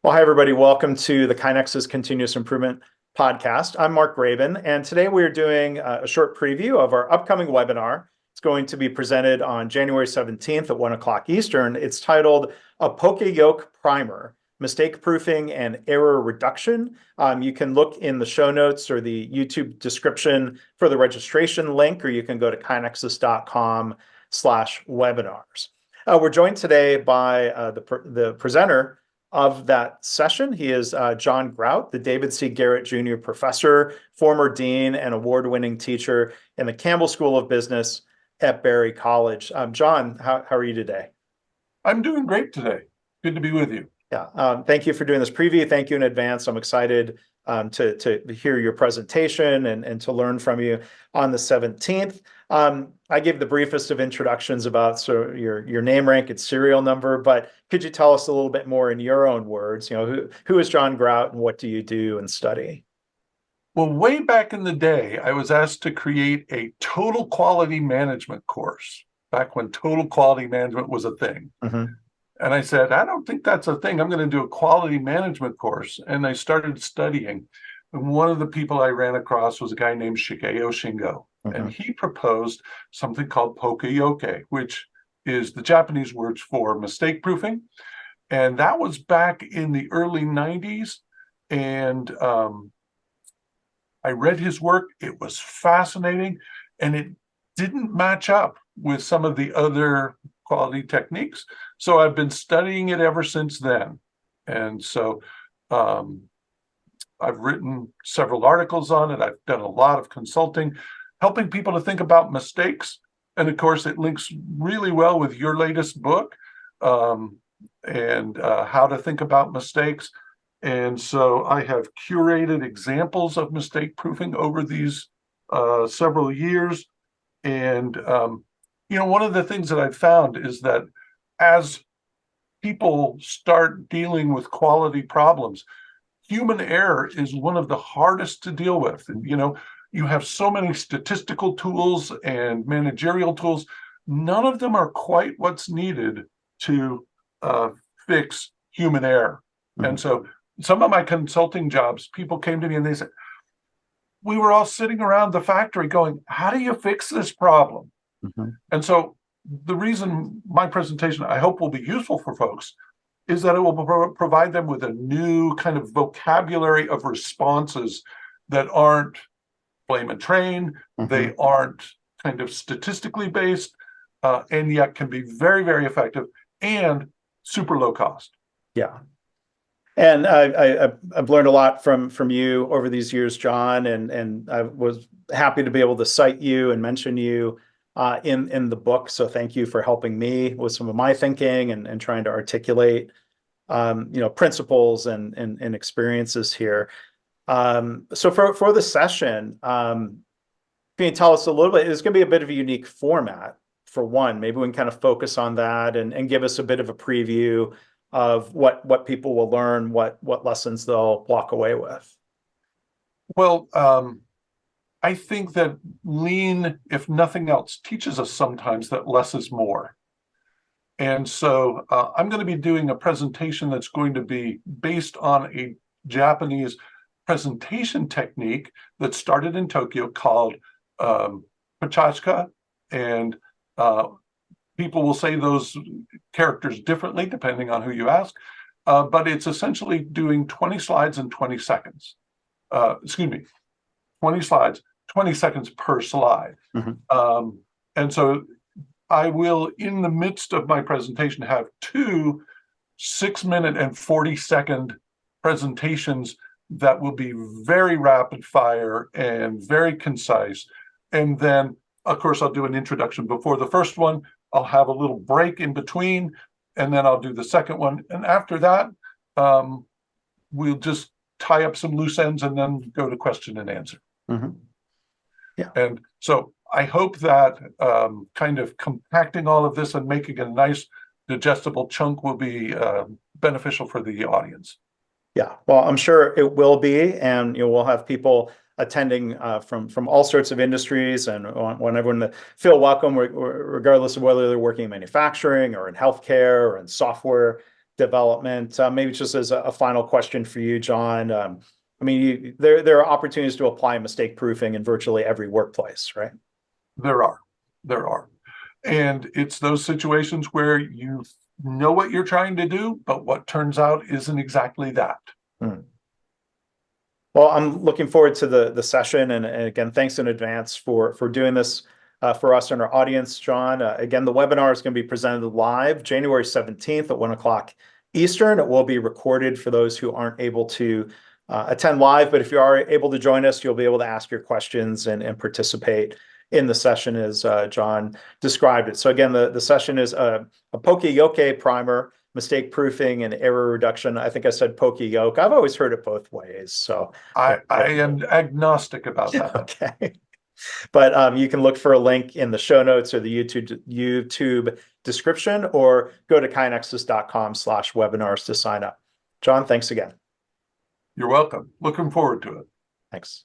Well, hi, everybody. Welcome to the KaiNexus Continuous Improvement Podcast. I'm Mark Graban, and today we're doing a short preview of our upcoming webinar. It's going to be presented on January 17th at 1 o'clock Eastern. It's titled A Poka-Yoke Primer, Mistake Proofing and Error Reduction. You can look in the show notes or the YouTube description for the registration link, or you can go to kainexus.com/webinars. We're joined today by the presenter of that session. He is John Grout, the David C. Garrett Jr. professor, former dean, and award-winning teacher in the Campbell School of Business at Berry College. John, how are you today? I'm doing great today. Good to be with you. Yeah, thank you for doing this preview. Thank you in advance. I'm excited to hear your presentation and to learn from you on the 17th. I gave the briefest of introductions about your name, rank, and serial number, but could you tell us a little bit more in your own words? Who is John Grout and what do you do and study? Well, way back in the day, I was asked to create a total quality management course, back when total quality management was a thing. Mm-hmm. And I said, I don't think that's a thing. I'm going to do a quality management course. And I started studying. And one of the people I ran across was a guy named Shingo. Mm-hmm. And he proposed something called Poka-Yoke, which is the Japanese words for mistake proofing. And that was back in the early 90s. And I read his work. It was fascinating. And it didn't match up with some of the other quality techniques. So I've been studying it ever since then. And so I've written several articles on it. I've done a lot of consulting, helping people to think about mistakes. And of course, it links really well with your latest book and how to think about mistakes. And so I have curated examples of mistake proofing over these several years. And one of the things that I've found is that as people start dealing with quality problems, human error is one of the hardest to deal with. And, you have so many statistical tools and managerial tools. None of them are quite what's needed to fix human error. Mm-hmm. And so some of my consulting jobs, people came to me and they said, we were all sitting around the factory going, how do you fix this problem? Mm-hmm. And so the reason my presentation, I hope, will be useful for folks is that it will provide them with a new kind of vocabulary of responses that aren't blame and train. Mm-hmm. They aren't kind of statistically based, and yet can be very, very effective and super low cost. Yeah. And I've learned a lot from you over these years, John, and I was happy to be able to cite you and mention you in the book. So thank you for helping me with some of my thinking and trying to articulate principles and experiences here. So for the session, can you tell us a little bit? It's going to be a bit of a unique format. For one, maybe we can kind of focus on that and give us a bit of a preview of what people will learn, what lessons they'll walk away with. Well, I think that Lean, if nothing else, teaches us sometimes that less is more. And so I'm going to be doing a presentation that's going to be based on a Japanese presentation technique that started in Tokyo called pecha, and people will say those characters differently depending on who you ask, but it's essentially doing 20 slides in 20 seconds. 20 slides, 20 seconds per slide. Mm-hmm. And so I will, in the midst of my presentation, have 2 6-minute and 40-second presentations that will be very rapid fire and very concise. And then, of course, I'll do an introduction before the first one. I'll have a little break in between, and then I'll do the second one. And after that, we'll just tie up some loose ends and then go to question and answer. Mm-hmm. Yeah. And so I hope that kind of compacting all of this and making a nice digestible chunk will be beneficial for the audience. Yeah, well, I'm sure it will be, and we'll have people attending from all sorts of industries, and want everyone to feel welcome, regardless of whether they're working in manufacturing or in healthcare or in software development. Maybe just as a final question for you, John. I mean, there are opportunities to apply mistake proofing in virtually every workplace, right? There are. And it's those situations where you know what you're trying to do, but what turns out isn't exactly that. Hmm. Well, I'm looking forward to the session, and again, thanks in advance for doing this for us and our audience, John. Again, the webinar is going to be presented live January 17th at 1 o'clock Eastern. It will be recorded for those who aren't able to attend live, but if you are able to join us, you'll be able to ask your questions and participate in the session as John described it. So again, the session is a Poka-Yoke primer, mistake proofing and error reduction. I think I said Poka-Yoke. I've always heard it both ways. So I am agnostic about that. okay. But you can look for a link in the show notes or the YouTube description, or go to kainexus.com/webinars to sign up. John, thanks again. You're welcome. Looking forward to it. Thanks.